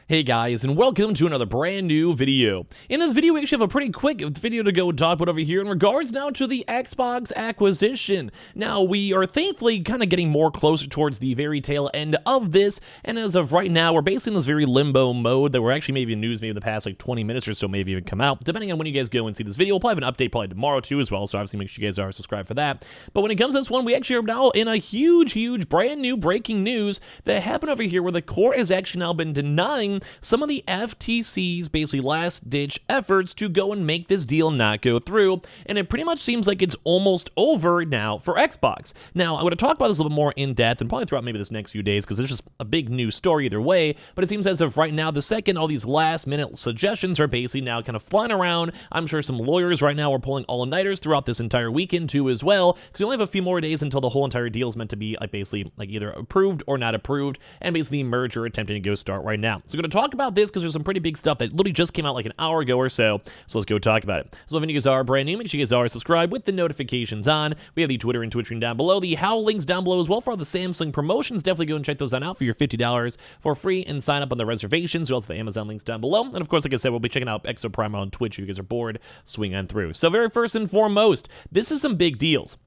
Hey guys, and welcome to another brand new video. In this video, we actually have a pretty quick video to go talk about over here in regards now to the Xbox acquisition. Now, we are thankfully kind of getting more closer towards the very tail end of this, and as of right now, we're basically in this very limbo mode that we're actually maybe in news maybe the past like 20 minutes or so maybe even come out. Depending on when you guys go and see this video, we'll probably have an update probably tomorrow too as well, so obviously make sure you guys are subscribed for that. But when it comes to this one, we actually are now in a huge brand new breaking news that happened over here where the court has actually now been denying some of the FTC's basically last-ditch efforts to go and make this deal not go through, and it pretty much seems like it's almost over now for Xbox. Now, I'm going to talk about this a little bit more in depth and probably throughout maybe this next few days because there's just a big news story either way, but it seems as of right now, the second all these last-minute suggestions are basically now kind of flying around. I'm sure some lawyers right now are pulling all-nighters throughout this entire weekend too as well, because we only have a few more days until the whole entire deal is meant to be like basically like either approved or not approved, and basically the merger attempting to go start right now. So we're going to talk about this because there's some pretty big stuff that literally just came out like an hour ago or so let's go talk about it. So if any of you guys are brand new, make sure you guys are subscribed with the notifications on. We have the Twitter and Twitch stream down below, the How links down below as well for all the Samsung promotions. Definitely go and check those out for your $50 for free and sign up on the reservations. We also have the Amazon links down below, and of course, like I said, we'll be checking out Exo Prime on Twitch if you guys are bored. Swing on through. So very first and foremost, this is some big deals.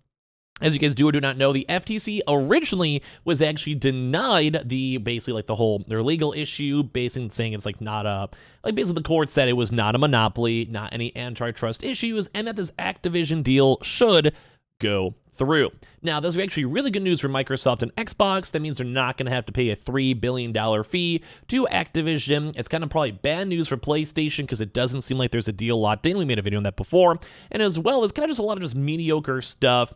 As you guys do or do not know, the FTC originally was actually denied the basically like the whole their legal issue, basically saying it's like not a like basically the court said it was not a monopoly, not any antitrust issues, and that this Activision deal should go through. Now, this is actually really good news for Microsoft and Xbox. That means they're not going to have to pay a $3 billion fee to Activision. It's kind of probably bad news for PlayStation because it doesn't seem like there's a deal locked in. We made a video on that before, and as well as kind of just a lot of just mediocre stuff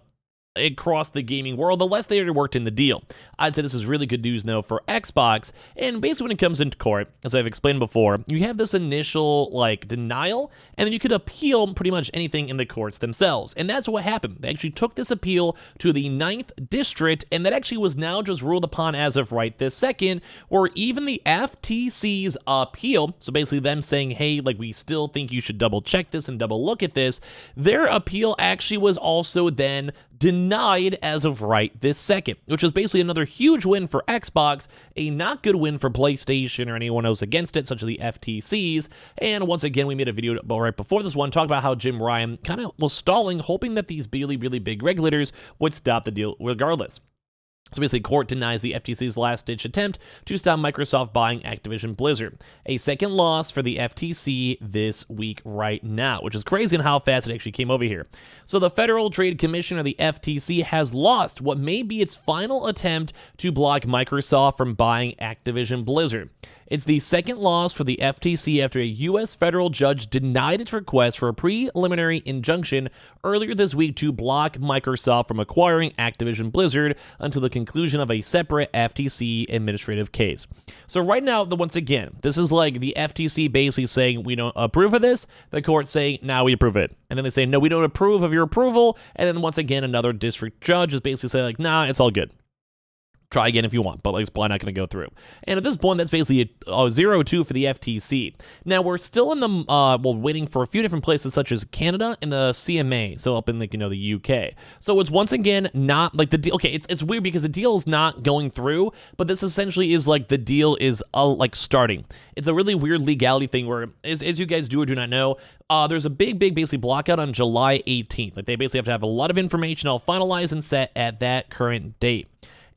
across the gaming world, the less they already worked in the deal. I'd say this is really good news, though, for Xbox, and basically when it comes into court, as I've explained before, you have this initial, like, denial, and then you could appeal pretty much anything in the courts themselves, and that's what happened. They actually took this appeal to the 9th District, and that actually was now just ruled upon as of right this second, where even the FTC's appeal, so basically them saying, hey, like, we still think you should double check this and double look at this, their appeal actually was also then denied as of right this second, which is basically another huge win for Xbox, a not good win for PlayStation or anyone else against it, such as the FTCs. And once again, we made a video right before this one, talked about how Jim Ryan kind of was stalling, hoping that these really big regulators would stop the deal regardless. So basically, court denies the FTC's last-ditch attempt to stop Microsoft buying Activision Blizzard. A second loss for the FTC this week right now, which is crazy in how fast it actually came over here. So the Federal Trade Commission, or the FTC, has lost what may be its final attempt to block Microsoft from buying Activision Blizzard. It's the second loss for the FTC after a U.S. federal judge denied its request for a preliminary injunction earlier this week to block Microsoft from acquiring Activision Blizzard until the conclusion of a separate FTC administrative case. So right now, once again, this is like the FTC basically saying we don't approve of this, the court saying now we approve it. And then they say no, we don't approve of your approval, and then once again another district judge is basically saying like nah, it's all good. Try again if you want, but like, it's probably not going to go through. And at this point, that's basically a 0-2 for the FTC. Now, we're still in the, waiting for a few different places, such as Canada and the CMA, so up in, like, the UK. So it's once again not, like, the deal, okay, it's weird because the deal is not going through, but this essentially is, like, the deal is, like, starting. It's a really weird legality thing where, as you guys do or do not know, there's a big basically blockout on July 18th. Like, they basically have to have a lot of information all finalized and set at that current date.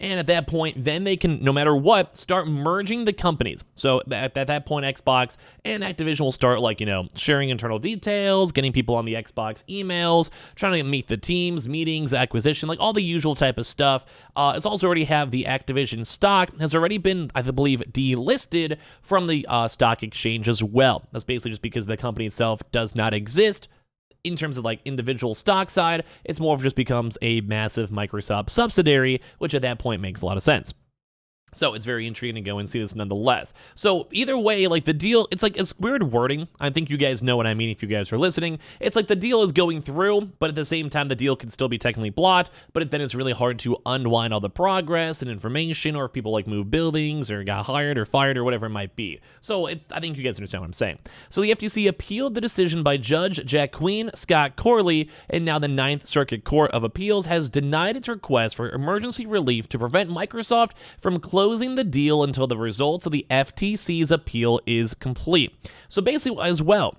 And at that point, then they can, no matter what, start merging the companies. So at that point, Xbox and Activision will start, like, sharing internal details, getting people on the Xbox emails, trying to meet the teams, meetings, acquisition, like all the usual type of stuff. It's also already have the Activision stock has already been, I believe, delisted from the stock exchange as well. That's basically just because the company itself does not exist. In terms of like individual stock side, it's more of just becomes a massive Microsoft subsidiary, which at that point makes a lot of sense. So it's very intriguing to go and see this nonetheless. So either way, like the deal, it's like it's weird wording. I think you guys know what I mean if you guys are listening. It's like the deal is going through, but at the same time, the deal can still be technically blocked, but then it's really hard to unwind all the progress and information, or if people like move buildings or got hired or fired or whatever it might be. So I think you guys understand what I'm saying. So the FTC appealed the decision by Judge Jacqueline Scott Corley, and now the 9th Circuit Court of Appeals has denied its request for emergency relief to prevent Microsoft from closing closing the deal until the results of the FTC's appeal is complete. So basically, as well,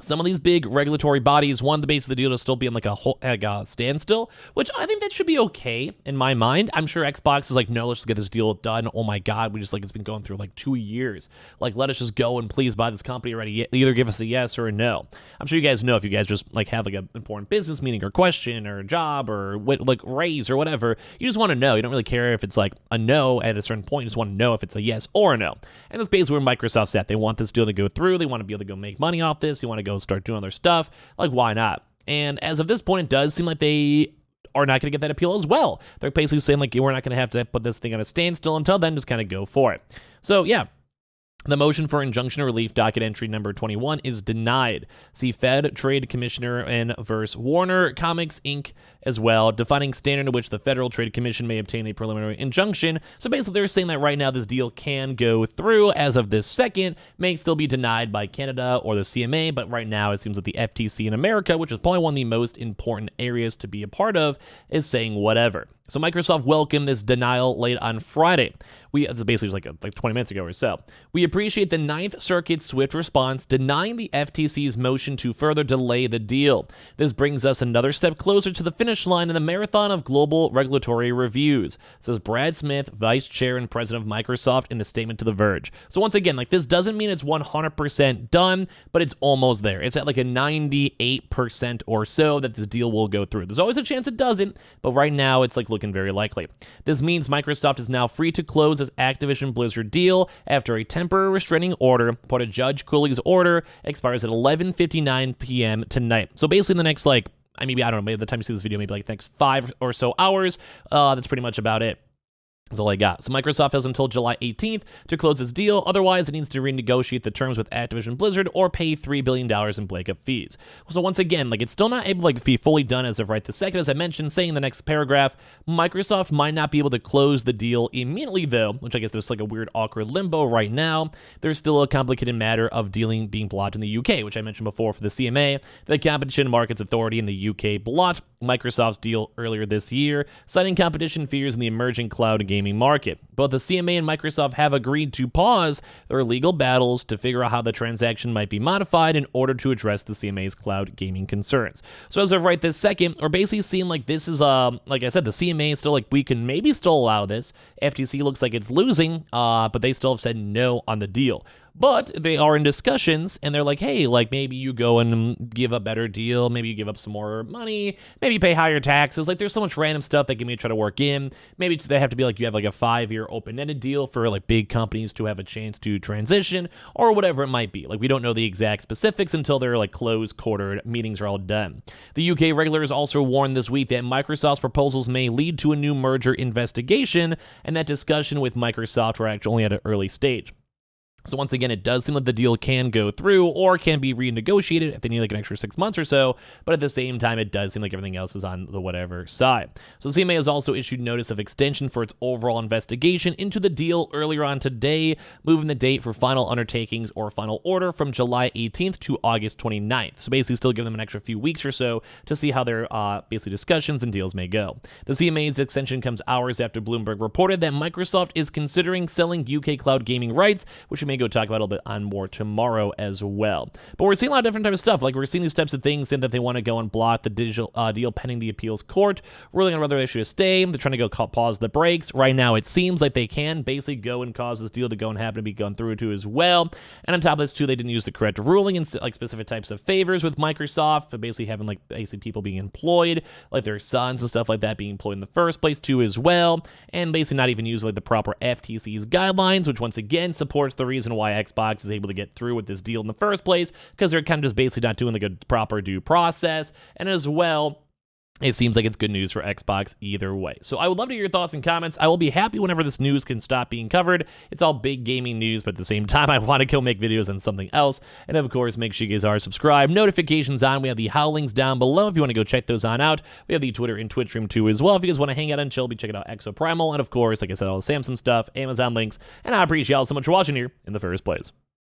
some of these big regulatory bodies want the base of the deal to still be in like a standstill, which I think that should be okay in my mind. I'm sure Xbox is like, no, let's just get this deal done. Oh my God, we just like, it's been going through like 2 years. Like, let us just go and please buy this company already. Either give us a yes or a no. I'm sure you guys know if you guys just like have like an important business meeting or question or a job or like raise or whatever, you just want to know. You don't really care if it's like a no at a certain point. You just want to know if it's a yes or a no. And that's basically where Microsoft's at. They want this deal to go through. They want to be able to go make money off this. You want to go start doing other stuff. Like, why not? And as of this point, it does seem like they are not going to get that appeal as well. They're basically saying like, we're not going to have to put this thing on a standstill until then, just kind of go for it. So yeah. The motion for injunction relief, docket entry number 21, is denied. See Fed Trade Commissioner and versus Warner Comics, Inc. as well, defining standard in which the Federal Trade Commission may obtain a preliminary injunction. So basically, they're saying that right now this deal can go through as of this second, may still be denied by Canada or the CMA, but right now it seems that the FTC in America, which is probably one of the most important areas to be a part of, is saying whatever. So Microsoft welcomed this denial late on Friday. It's basically just like 20 minutes ago or so. We appreciate the Ninth Circuit's swift response denying the FTC's motion to further delay the deal. This brings us another step closer to the finish line in the marathon of global regulatory reviews, says Brad Smith, Vice Chair and President of Microsoft, in a statement to The Verge. So once again, like, this doesn't mean it's 100% done, but it's almost there. It's at like a 98% or so that this deal will go through. There's always a chance it doesn't, but right now it's like looking very likely. This means Microsoft is now free to close its Activision Blizzard deal after a temporary restraining order, part of Judge Cooley's order, expires at 11:59 p.m. tonight. So basically the next I don't know, maybe the time you see this video, maybe like the next 5 or so hours, that's pretty much about it. That's all I got. So Microsoft has until July 18th to close its deal. Otherwise, it needs to renegotiate the terms with Activision Blizzard or pay $3 billion in breakup fees. So once again, like, it's still not able to be fully done as of right this second. As I mentioned, saying in the next paragraph, Microsoft might not be able to close the deal immediately, though, which I guess there's like a weird, awkward limbo right now. There's still a complicated matter of dealing being blocked in the UK, which I mentioned before for the CMA. The Competition Markets Authority in the UK blocked Microsoft's deal earlier this year, citing competition fears in the emerging cloud gaming market. Both the CMA and Microsoft have agreed to pause their legal battles to figure out how the transaction might be modified in order to address the CMA's cloud gaming concerns. So as of right this second, we're basically seeing like this is, like I said, the CMA is still like, we can maybe still allow this. FTC looks like it's losing, but they still have said no on the deal. But they are in discussions, and they're like, hey, like, maybe you go and give a better deal. Maybe you give up some more money. Maybe you pay higher taxes. Like, there's so much random stuff that can be try to work in. Maybe they have to be like, you have like a 5-year open-ended deal for like big companies to have a chance to transition, or whatever it might be. Like, we don't know the exact specifics until their like closed quarter meetings are all done. The UK regulators also warned this week that Microsoft's proposals may lead to a new merger investigation, and that discussion with Microsoft were actually only at an early stage. So once again, it does seem like the deal can go through or can be renegotiated if they need like an extra 6 months or so, but at the same time, it does seem like everything else is on the whatever side. So the CMA has also issued notice of extension for its overall investigation into the deal earlier on today, moving the date for final undertakings or final order from July 18th to August 29th. So basically still giving them an extra few weeks or so to see how their basically discussions and deals may go. The CMA's extension comes hours after Bloomberg reported that Microsoft is considering selling UK cloud gaming rights, which we may go talk about a little bit on more tomorrow as well. But we're seeing a lot of different types of stuff. Like, we're seeing these types of things saying that they want to go and block the digital deal pending the appeals court, ruling on whether they should stay. They're trying to go pause the brakes. Right now, it seems like they can basically go and cause this deal to go and happen to be gone through to as well. And on top of this, too, they didn't use the correct ruling in like specific types of favors with Microsoft, for basically having like basically people being employed, like their sons and stuff like that being employed in the first place too as well, and basically not even use like the proper FTC's guidelines, which once again supports the reason why Xbox is able to get through with this deal in the first place, because they're kind of just basically not doing like a proper due process. And as well, it seems like it's good news for Xbox either way. So I would love to hear your thoughts and comments. I will be happy whenever this news can stop being covered. It's all big gaming news, but at the same time, I want to go make videos on something else. And of course, make sure you guys are subscribed, notifications on. We have the howlings down below if you want to go check those on out. We have the Twitter and Twitch stream too as well. If you guys want to hang out and chill, be checking out Exoprimal. And of course, like I said, all the Samsung stuff, Amazon links. And I appreciate y'all so much for watching here in the first place.